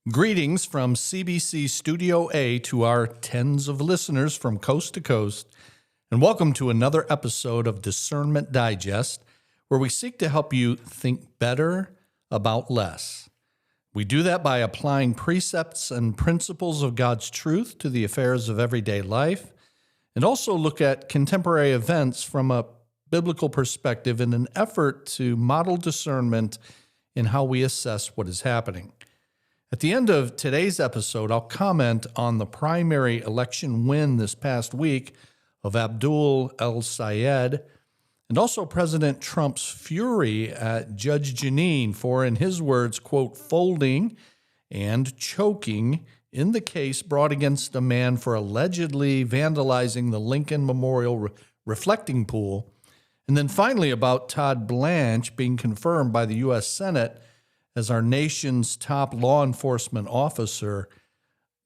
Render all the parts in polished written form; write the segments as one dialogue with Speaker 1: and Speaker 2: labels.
Speaker 1: Greetings from CBC Studio A to our tens of listeners from coast to coast, and welcome to another episode of Discernment Digest, where we seek to help you think better about less. We do that by applying precepts and principles of God's truth to the affairs of everyday life, and also look at contemporary events from a biblical perspective in an effort to model discernment in how we assess what is happening. At the end of today's episode, I'll comment on the primary election win this past week of Abdul El-Sayed, and also President Trump's fury at Judge Jeanine for, in his words, quote, folding and choking in the case brought against a man for allegedly vandalizing the Lincoln Memorial reflecting pool. And then finally about Todd Blanche being confirmed by the U.S. Senate as our nation's top law enforcement officer,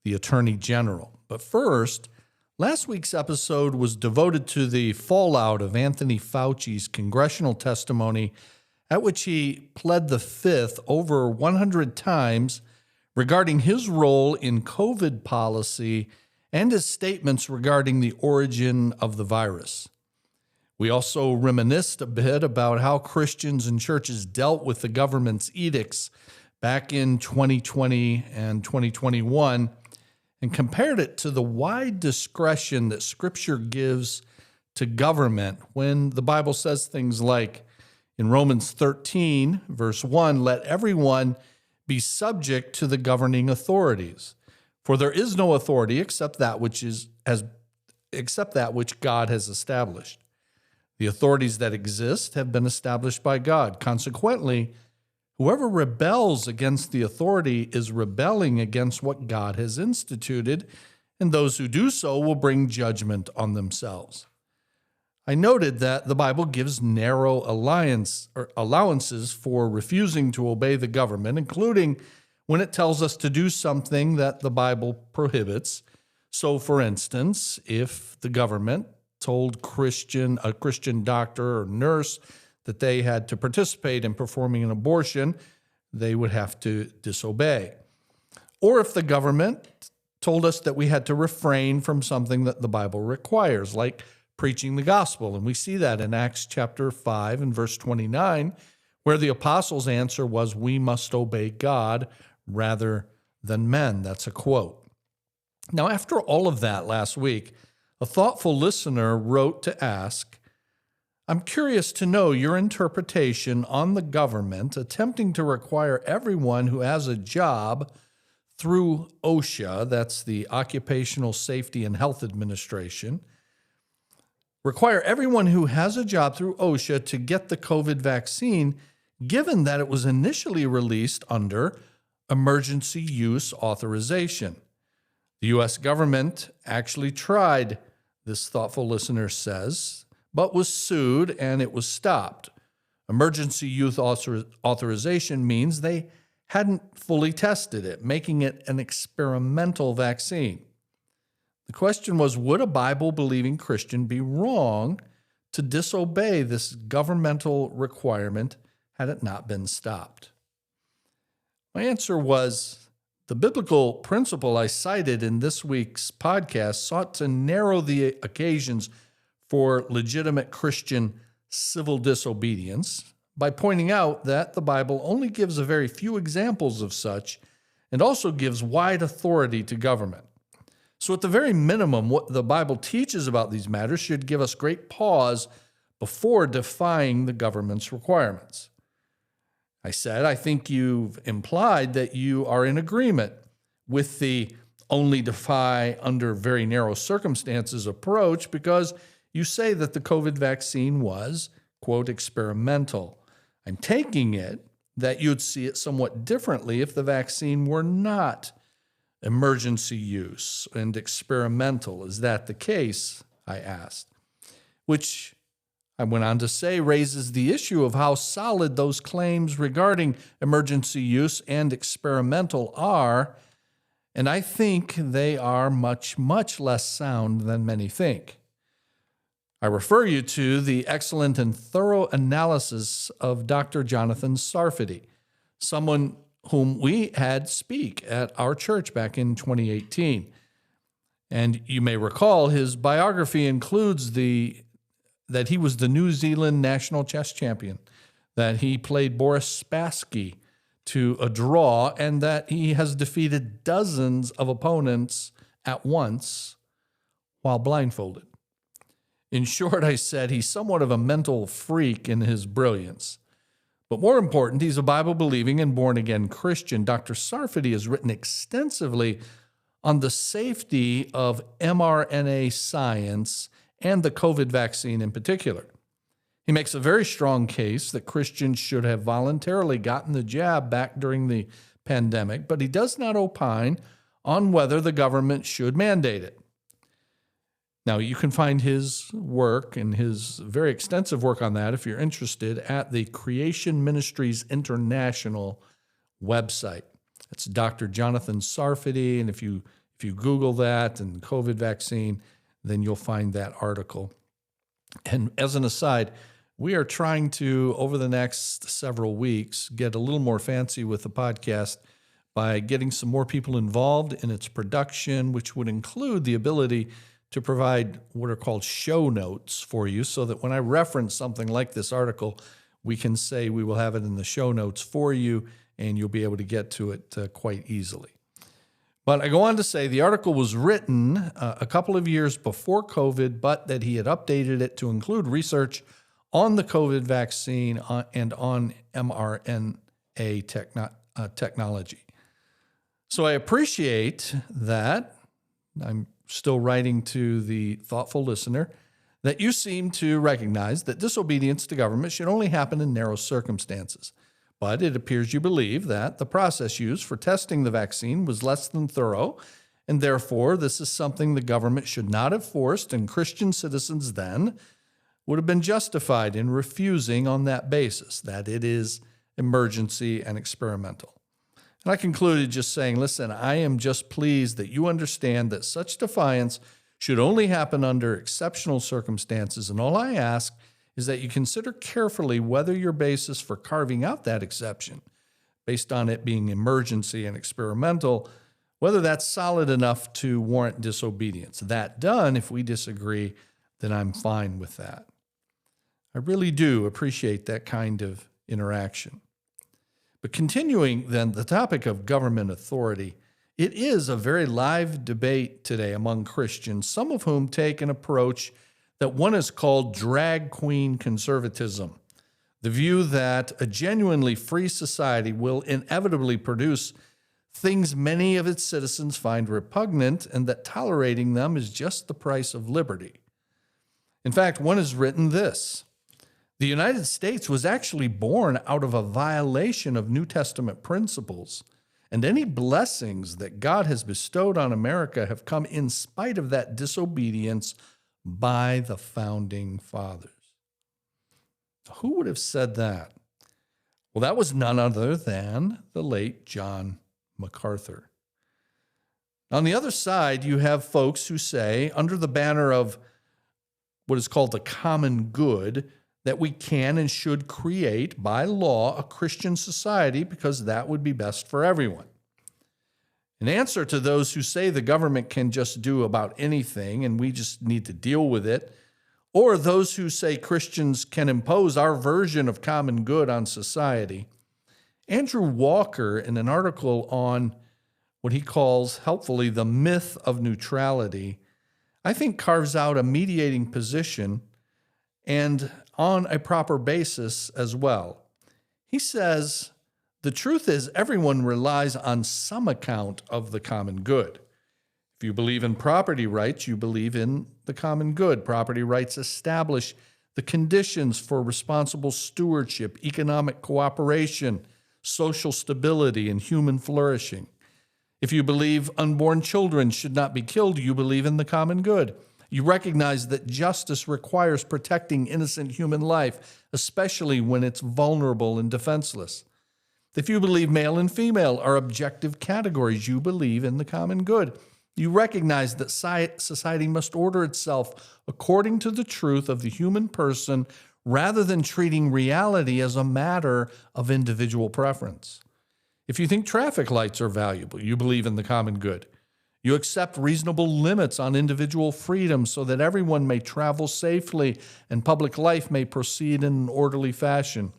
Speaker 1: the Attorney General. But first, last week's episode was devoted to the fallout of Anthony Fauci's congressional testimony, at which he pled the fifth over 100 times regarding his role in COVID policy and his statements regarding the origin of the virus. We also reminisced a bit about how Christians and churches dealt with the government's edicts back in 2020 and 2021 and compared it to the wide discretion that Scripture gives to government when the Bible says things like, in Romans 13, verse 1, let everyone be subject to the governing authorities, for there is no authority except that which God has established. The authorities that exist have been established by God. Consequently, whoever rebels against the authority is rebelling against what God has instituted, and those who do so will bring judgment on themselves. I noted that the Bible gives narrow allowances for refusing to obey the government, including when it tells us to do something that the Bible prohibits. So, for instance, if the government told a Christian doctor or nurse that they had to participate in performing an abortion, they would have to disobey. Or if the government told us that we had to refrain from something that the Bible requires, like preaching the gospel. And we see that in Acts chapter 5 and verse 29, where the apostles' answer was, we must obey God rather than men. That's a quote. Now, after all of that last week, a thoughtful listener wrote to ask, I'm curious to know your interpretation on the government attempting to require everyone who has a job through OSHA, that's the Occupational Safety and Health Administration, require everyone who has a job through OSHA to get the COVID vaccine, given that it was initially released under emergency use authorization. The U.S. government actually tried, this thoughtful listener says, but was sued and it was stopped. Emergency use authorization means they hadn't fully tested it, making it an experimental vaccine. The question was, would a Bible-believing Christian be wrong to disobey this governmental requirement had it not been stopped? My answer was, the biblical principle I cited in this week's podcast sought to narrow the occasions for legitimate Christian civil disobedience by pointing out that the Bible only gives a very few examples of such and also gives wide authority to government. So at the very minimum, what the Bible teaches about these matters should give us great pause before defying the government's requirements. I said, I think you've implied that you are in agreement with the only defy under very narrow circumstances approach because you say that the COVID vaccine was, quote, experimental. I'm taking it that you'd see it somewhat differently if the vaccine were not emergency use and experimental. Is that the case? I asked, which I went on to say raises the issue of how solid those claims regarding emergency use and experimental are, and I think they are much, much less sound than many think. I refer you to the excellent and thorough analysis of Dr. Jonathan Sarfati, someone whom we had speak at our church back in 2018. And you may recall his biography includes that he was the New Zealand national chess champion, that he played Boris Spassky to a draw, and that he has defeated dozens of opponents at once while blindfolded. In short, I said he's somewhat of a mental freak in his brilliance. But more important, he's a Bible-believing and born-again Christian. Dr. Sarfati has written extensively on the safety of mRNA science and the COVID vaccine in particular. He makes a very strong case that Christians should have voluntarily gotten the jab back during the pandemic, but he does not opine on whether the government should mandate it. Now, you can find his work and his very extensive work on that, if you're interested, at the Creation Ministries International website. It's Dr. Jonathan Sarfati, and if you Google that and COVID vaccine, then you'll find that article. And as an aside, we are trying to, over the next several weeks, get a little more fancy with the podcast by getting some more people involved in its production, which would include the ability to provide what are called show notes for you, so that when I reference something like this article, we can say we will have it in the show notes for you, and you'll be able to get to it quite easily. But I go on to say the article was written a couple of years before COVID, but that he had updated it to include research on the COVID vaccine and on mRNA technology. So I appreciate that. I'm still writing to the thoughtful listener that you seem to recognize that disobedience to government should only happen in narrow circumstances. But it appears you believe that the process used for testing the vaccine was less than thorough, and therefore this is something the government should not have forced, and Christian citizens then would have been justified in refusing on that basis, that it is emergency and experimental. And I concluded just saying, listen, I am just pleased that you understand that such defiance should only happen under exceptional circumstances, and all I ask is that you consider carefully whether your basis for carving out that exception, based on it being emergency and experimental, whether that's solid enough to warrant disobedience. That done, if we disagree, then I'm fine with that. I really do appreciate that kind of interaction. But continuing then the topic of government authority, it is a very live debate today among Christians, some of whom take an approach that one is called drag queen conservatism, the view that a genuinely free society will inevitably produce things many of its citizens find repugnant, and that tolerating them is just the price of liberty. In fact, one has written this: the United States was actually born out of a violation of New Testament principles, and any blessings that God has bestowed on America have come in spite of that disobedience by the founding fathers. Who would have said that? Well, that was none other than the late John MacArthur. On the other side, you have folks who say, under the banner of what is called the common good, that we can and should create by law a Christian society because that would be best for everyone. In answer to those who say the government can just do about anything and we just need to deal with it, or those who say Christians can impose our version of common good on society, Andrew Walker, in an article on what he calls helpfully the myth of neutrality, I think carves out a mediating position and on a proper basis as well. He says, the truth is everyone relies on some account of the common good. If you believe in property rights, you believe in the common good. Property rights establish the conditions for responsible stewardship, economic cooperation, social stability, and human flourishing. If you believe unborn children should not be killed, you believe in the common good. You recognize that justice requires protecting innocent human life, especially when it's vulnerable and defenseless. If you believe male and female are objective categories, you believe in the common good. You recognize that society must order itself according to the truth of the human person rather than treating reality as a matter of individual preference. If you think traffic lights are valuable, you believe in the common good. You accept reasonable limits on individual freedom so that everyone may travel safely and public life may proceed in an orderly fashion.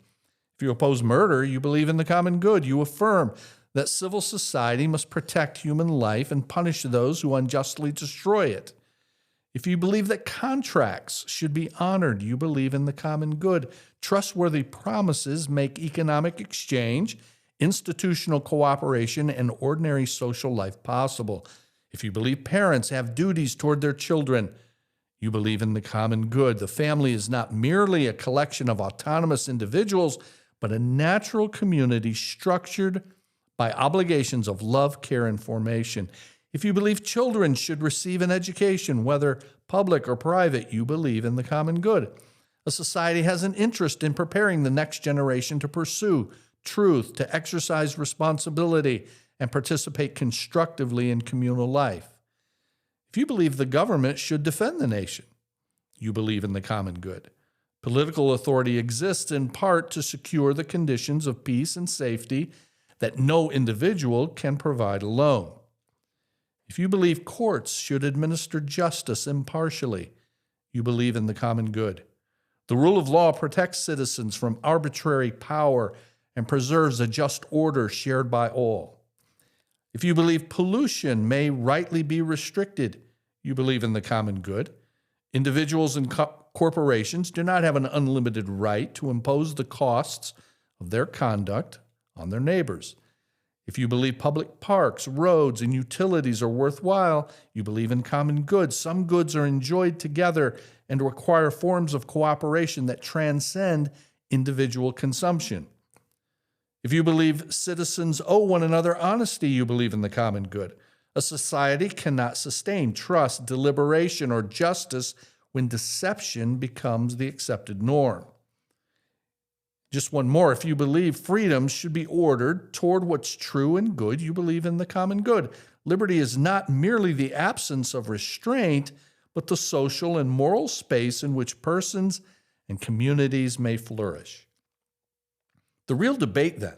Speaker 1: If you oppose murder, you believe in the common good. You affirm that civil society must protect human life and punish those who unjustly destroy it. If you believe that contracts should be honored, you believe in the common good. Trustworthy promises make economic exchange, institutional cooperation, and ordinary social life possible. If you believe parents have duties toward their children, you believe in the common good. The family is not merely a collection of autonomous individuals, but a natural community structured by obligations of love, care, and formation. If you believe children should receive an education, whether public or private, you believe in the common good. A society has an interest in preparing the next generation to pursue truth, to exercise responsibility, and participate constructively in communal life. If you believe the government should defend the nation, you believe in the common good. Political authority exists in part to secure the conditions of peace and safety that no individual can provide alone. If you believe courts should administer justice impartially, you believe in the common good. The rule of law protects citizens from arbitrary power and preserves a just order shared by all. If you believe pollution may rightly be restricted, you believe in the common good. Individuals and corporations do not have an unlimited right to impose the costs of their conduct on their neighbors. If you believe public parks, roads, and utilities are worthwhile, you believe in common good. Some goods are enjoyed together and require forms of cooperation that transcend individual consumption. If you believe citizens owe one another honesty, you believe in the common good. A society cannot sustain trust, deliberation, or justice when deception becomes the accepted norm. Just one more. If you believe freedom should be ordered toward what's true and good, you believe in the common good. Liberty is not merely the absence of restraint, but the social and moral space in which persons and communities may flourish. The real debate, then,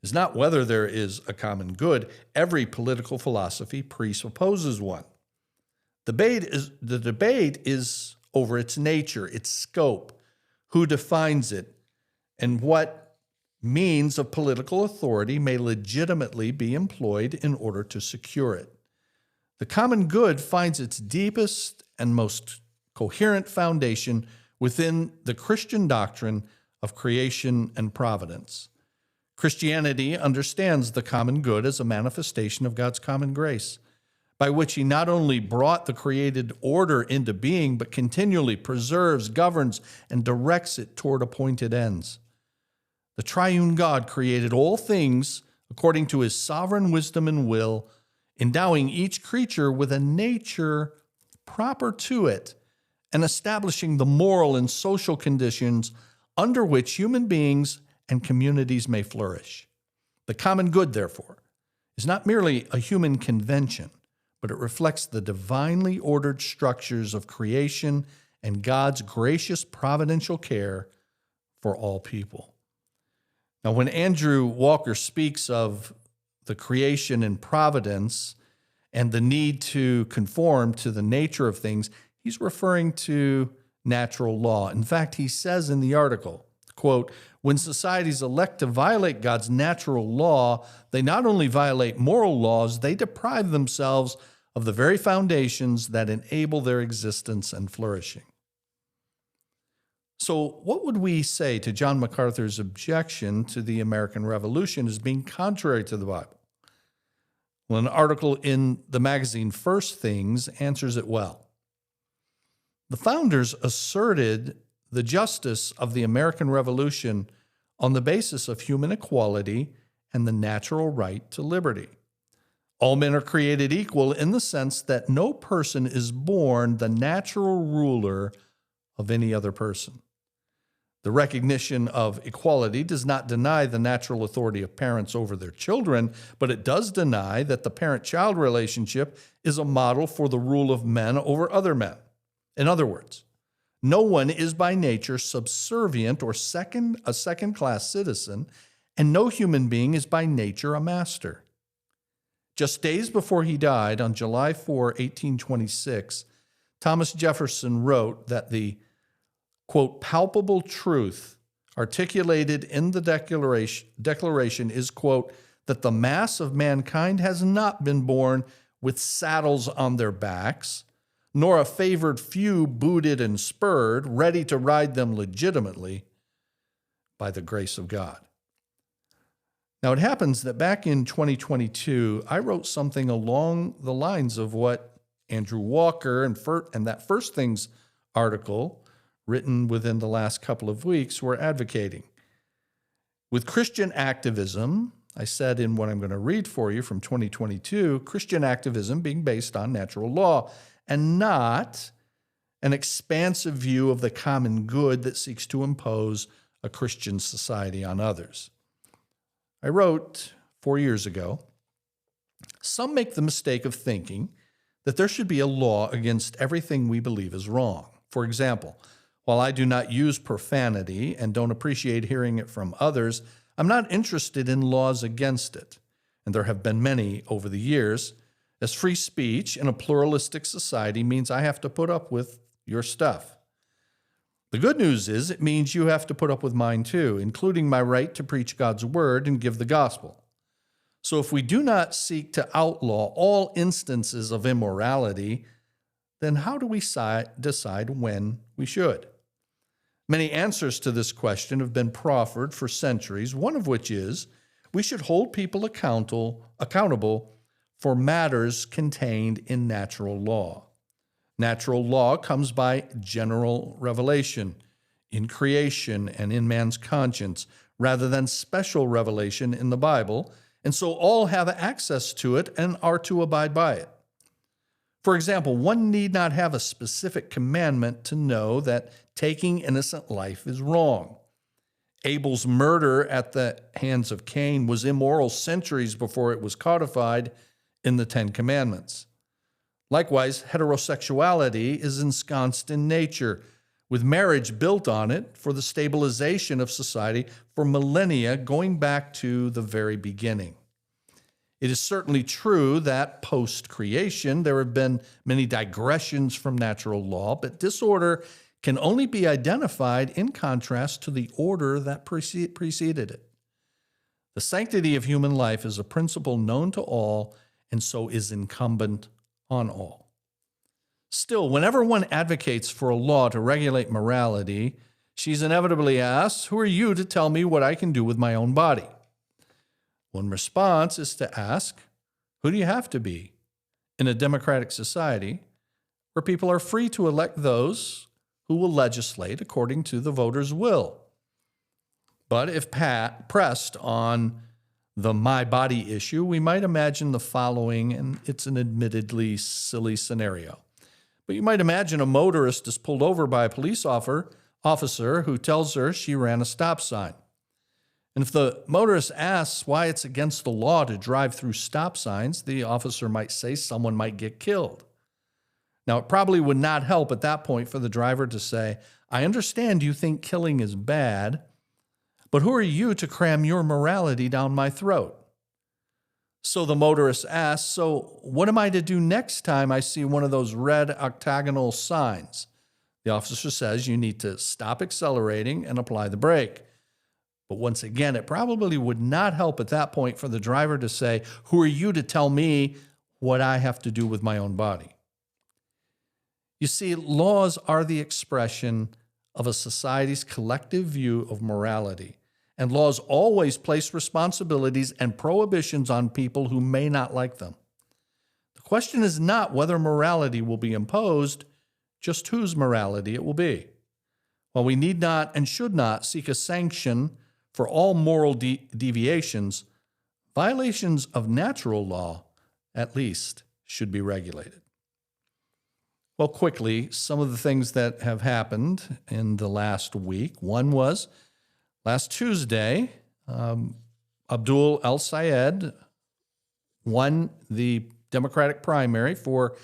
Speaker 1: is not whether there is a common good. Every political philosophy presupposes one. The debate is over its nature, its scope, who defines it, and what means of political authority may legitimately be employed in order to secure it. The common good finds its deepest and most coherent foundation within the Christian doctrine of creation and providence. Christianity understands the common good as a manifestation of God's common grace, by which He not only brought the created order into being, but continually preserves, governs, and directs it toward appointed ends. The triune God created all things according to His sovereign wisdom and will, endowing each creature with a nature proper to it, and establishing the moral and social conditions under which human beings and communities may flourish. The common good, therefore, is not merely a human convention, but it reflects the divinely ordered structures of creation and God's gracious providential care for all people. Now, when Andrew Walker speaks of the creation and providence and the need to conform to the nature of things, he's referring to natural law. In fact, he says in the article, quote, "When societies elect to violate God's natural law, they not only violate moral laws, they deprive themselves of the very foundations that enable their existence and flourishing." So what would we say to John MacArthur's objection to the American Revolution as being contrary to the Bible? Well, an article in the magazine First Things answers it well. The founders asserted the justice of the American Revolution on the basis of human equality and the natural right to liberty. All men are created equal in the sense that no person is born the natural ruler of any other person. The recognition of equality does not deny the natural authority of parents over their children, but it does deny that the parent-child relationship is a model for the rule of men over other men. In other words, no one is by nature subservient or a second-class citizen, and no human being is by nature a master. Just days before he died, on July 4, 1826, Thomas Jefferson wrote that the, quote, palpable truth articulated in the declaration is, quote, that the mass of mankind has not been born with saddles on their backs, nor a favored few booted and spurred, ready to ride them legitimately by the grace of God. Now, it happens that back in 2022, I wrote something along the lines of what Andrew Walker and that First Things article written within the last couple of weeks were advocating. With Christian activism, I said in what I'm going to read for you from 2022, Christian activism being based on natural law and not an expansive view of the common good that seeks to impose a Christian society on others. I wrote 4 years ago, some make the mistake of thinking that there should be a law against everything we believe is wrong. For example, while I do not use profanity and don't appreciate hearing it from others, I'm not interested in laws against it, and there have been many over the years, as free speech in a pluralistic society means I have to put up with your stuff. The good news is it means you have to put up with mine too, including my right to preach God's word and give the gospel. So if we do not seek to outlaw all instances of immorality, then how do we decide when we should? Many answers to this question have been proffered for centuries, one of which is we should hold people accountable for matters contained in natural law. Natural law comes by general revelation in creation and in man's conscience, rather than special revelation in the Bible, and so all have access to it and are to abide by it. For example, one need not have a specific commandment to know that taking innocent life is wrong. Abel's murder at the hands of Cain was immoral centuries before it was codified in the Ten Commandments. Likewise, heterosexuality is ensconced in nature, with marriage built on it for the stabilization of society for millennia going back to the very beginning. It is certainly true that post-creation there have been many digressions from natural law, but disorder can only be identified in contrast to the order that preceded it. The sanctity of human life is a principle known to all and so is incumbent on all. Still, whenever one advocates for a law to regulate morality, she's inevitably asked, "Who are you to tell me what I can do with my own body?" One response is to ask, who do you have to be in a democratic society where people are free to elect those who will legislate according to the voters' will? But if pressed on the my body issue, we might imagine the following, and it's an admittedly silly scenario. But you might imagine a motorist is pulled over by a police officer who tells her she ran a stop sign. And if the motorist asks why it's against the law to drive through stop signs, the officer might say someone might get killed. Now, it probably would not help at that point for the driver to say, "I understand you think killing is bad, but who are you to cram your morality down my throat?" So the motorist asks, "So what am I to do next time I see one of those red octagonal signs?" The officer says you need to stop accelerating and apply the brake. But once again, it probably would not help at that point for the driver to say, "Who are you to tell me what I have to do with my own body?" You see, laws are the expression of a society's collective view of morality, and laws always place responsibilities and prohibitions on people who may not like them. The question is not whether morality will be imposed, just whose morality it will be. While we need not and should not seek a sanction for all moral deviations, violations of natural law, at least, should be regulated. Well, quickly, some of the things that have happened in the last week. One was last Tuesday, Abdul El-Sayed won the Democratic primary for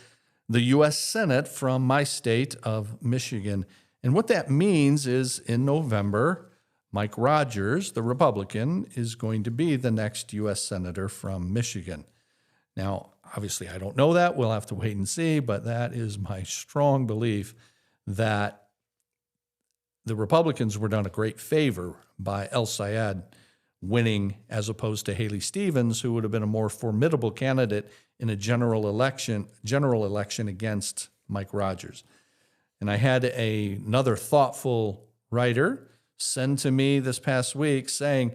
Speaker 1: the U.S. Senate from my state of Michigan. And what that means is in November, Mike Rogers, the Republican, is going to be the next U.S. Senator from Michigan. Now, obviously, I don't know that. We'll have to wait and see, but that is my strong belief that the Republicans were done a great favor by El-Sayed winning as opposed to Haley Stevens, who would have been a more formidable candidate in a general election against Mike Rogers. And I had another thoughtful writer send to me this past week saying,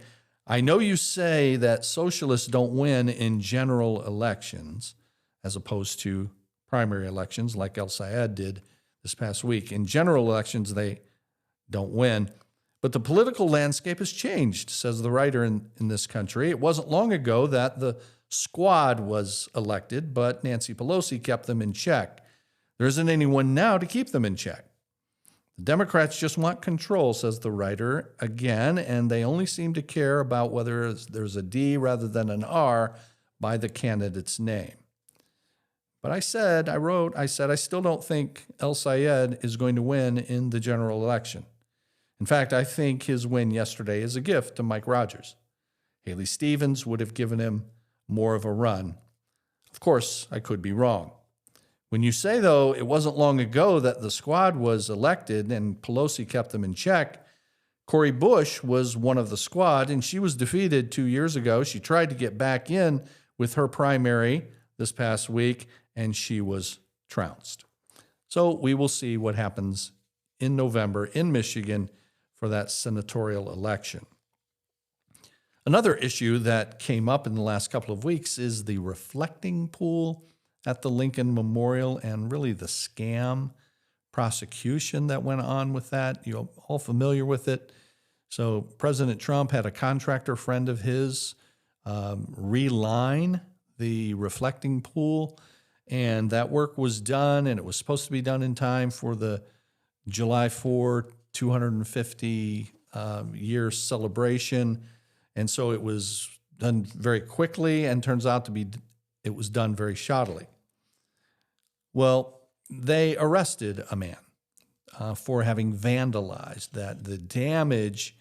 Speaker 1: I know you say that socialists don't win in general elections as opposed to primary elections like El-Sayed did this past week. In general elections, they don't win. But the political landscape has changed, says the writer in this country. It wasn't long ago that the squad was elected, but Nancy Pelosi kept them in check. There isn't anyone now to keep them in check. The Democrats just want control, says the writer again, and they only seem to care about whether there's a D rather than an R by the candidate's name. But I said, I still don't think El-Sayed is going to win in the general election. In fact, I think his win yesterday is a gift to Mike Rogers. Haley Stevens would have given him more of a run. Of course, I could be wrong. When you say, though, it wasn't long ago that the squad was elected and Pelosi kept them in check, Cori Bush was one of the squad, and she was defeated 2 years ago. She tried to get back in with her primary this past week, and she was trounced. So we will see what happens in November in Michigan for that senatorial election. Another issue that came up in the last couple of weeks is the reflecting pool at the Lincoln Memorial and really the scam prosecution that went on with that. You're all familiar with it. So President Trump had a contractor friend of his reline the reflecting pool, and that work was done, and it was supposed to be done in time for the July 4, 250 year celebration. And so it was done very quickly, and turns out it was done very shoddily. Well, they arrested a man for having vandalized that. The damage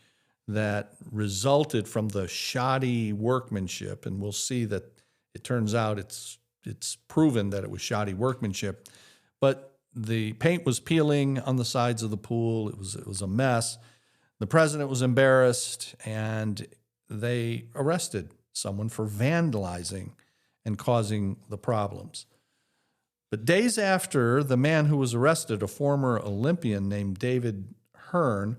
Speaker 1: that resulted from the shoddy workmanship, and we'll see that it turns out it's proven that it was shoddy workmanship, but the paint was peeling on the sides of the pool. It was a mess. The president was embarrassed, and they arrested someone for vandalizing and causing the problems. But days after the man who was arrested, a former Olympian named David Hearn,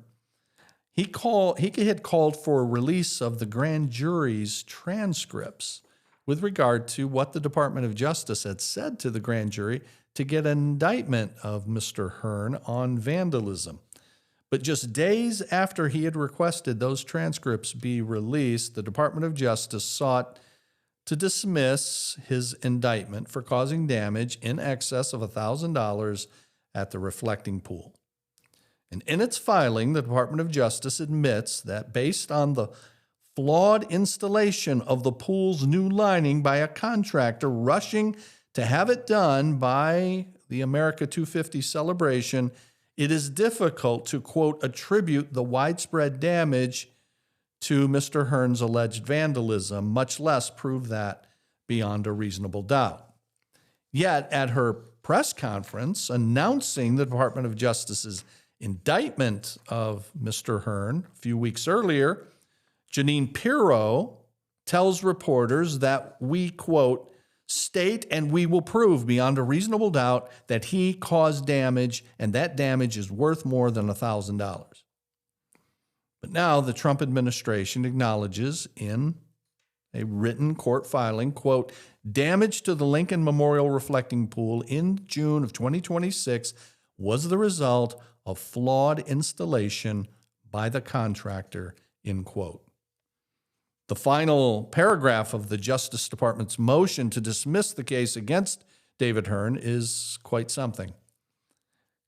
Speaker 1: he had called for a release of the grand jury's transcripts with regard to what the Department of Justice had said to the grand jury to get an indictment of Mr. Hearn on vandalism. But just days after he had requested those transcripts be released, the Department of Justice sought to dismiss his indictment for causing damage in excess of $1,000 at the reflecting pool. And in its filing, the Department of Justice admits that based on the flawed installation of the pool's new lining by a contractor rushing to have it done by the America 250 celebration, it is difficult to, quote, attribute the widespread damage to Mr. Hearn's alleged vandalism, much less prove that beyond a reasonable doubt. Yet, at her press conference announcing the Department of Justice's indictment of Mr. Hearn a few weeks earlier, Jeanine Pirro tells reporters that we, quote, state and we will prove beyond a reasonable doubt that he caused damage, and that damage is worth more than $1,000. But now the Trump administration acknowledges in a written court filing, quote, damage to the Lincoln Memorial reflecting pool in June of 2026 was the result of flawed installation by the contractor, end quote. The final paragraph of the Justice Department's motion to dismiss the case against David Hearn is quite something.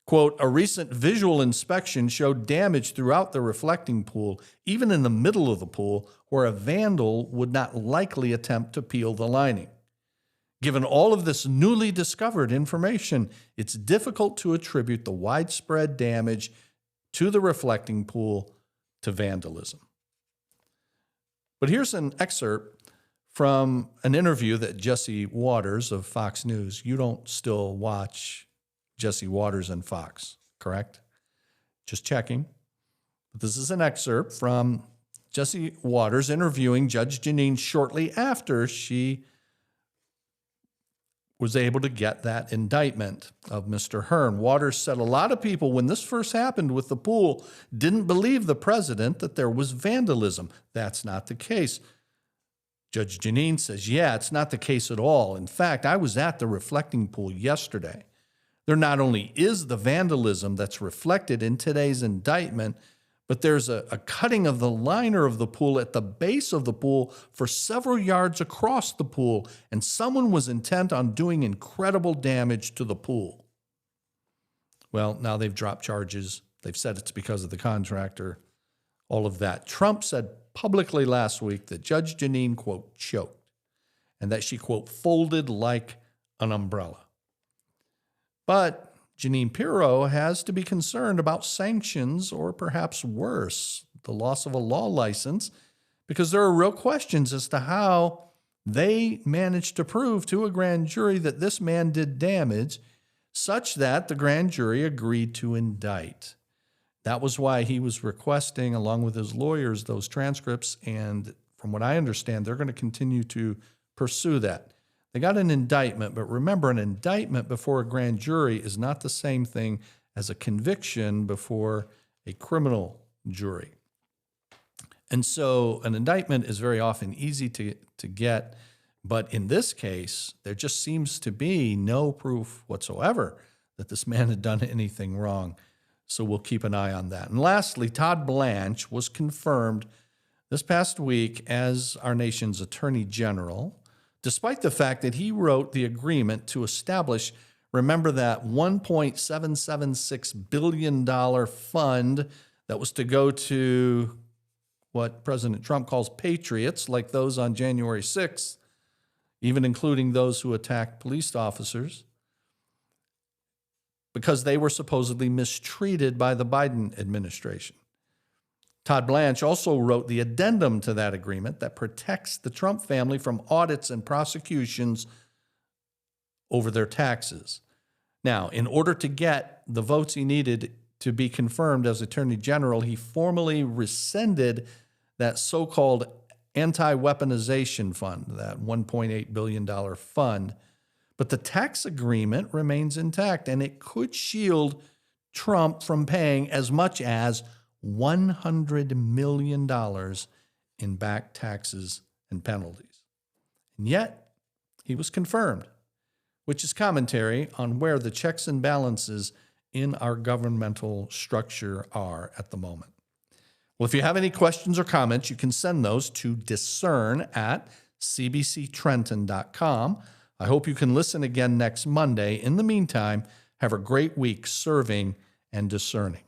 Speaker 1: Quote, a recent visual inspection showed damage throughout the reflecting pool, even in the middle of the pool, where a vandal would not likely attempt to peel the lining. Given all of this newly discovered information, it's difficult to attribute the widespread damage to the reflecting pool to vandalism. But here's an excerpt from an interview that Jesse Waters of Fox News. You don't still watch Jesse Waters and Fox, correct? Just checking. But this is an excerpt from Jesse Waters interviewing Judge Jeanine shortly after she was able to get that indictment of Mr. Hearn. Waters said a lot of people, when this first happened with the pool, didn't believe the president that there was vandalism. That's not the case. Judge Jeanine says, yeah, it's not the case at all. In fact, I was at the reflecting pool yesterday. There not only is the vandalism that's reflected in today's indictment, but there's a cutting of the liner of the pool at the base of the pool for several yards across the pool, and someone was intent on doing incredible damage to the pool. Well, now they've dropped charges. They've said it's because of the contractor, all of that. Trump said publicly last week that Judge Jeanine, quote, choked, and that she, quote, folded like an umbrella. But Jeanine Pirro has to be concerned about sanctions, or perhaps worse, the loss of a law license, because there are real questions as to how they managed to prove to a grand jury that this man did damage such that the grand jury agreed to indict. That was why he was requesting, along with his lawyers, those transcripts, and from what I understand, they're going to continue to pursue that. They got an indictment, but remember, an indictment before a grand jury is not the same thing as a conviction before a criminal jury. And so an indictment is very often easy to get, but in this case, there just seems to be no proof whatsoever that this man had done anything wrong. So we'll keep an eye on that. And lastly, Todd Blanche was confirmed this past week as our nation's Attorney General, despite the fact that he wrote the agreement to establish, remember that $1.776 billion fund that was to go to what President Trump calls patriots, like those on January 6th, even including those who attacked police officers, because they were supposedly mistreated by the Biden administration. Todd Blanche also wrote the addendum to that agreement that protects the Trump family from audits and prosecutions over their taxes. Now, in order to get the votes he needed to be confirmed as Attorney General, he formally rescinded that so-called anti-weaponization fund, that $1.8 billion fund. But the tax agreement remains intact, and it could shield Trump from paying as much as $100 million in back taxes and penalties. And yet, he was confirmed, which is commentary on where the checks and balances in our governmental structure are at the moment. Well, if you have any questions or comments, you can send those to discern@cbctrenton.com. I hope you can listen again next Monday. In the meantime, have a great week serving and discerning.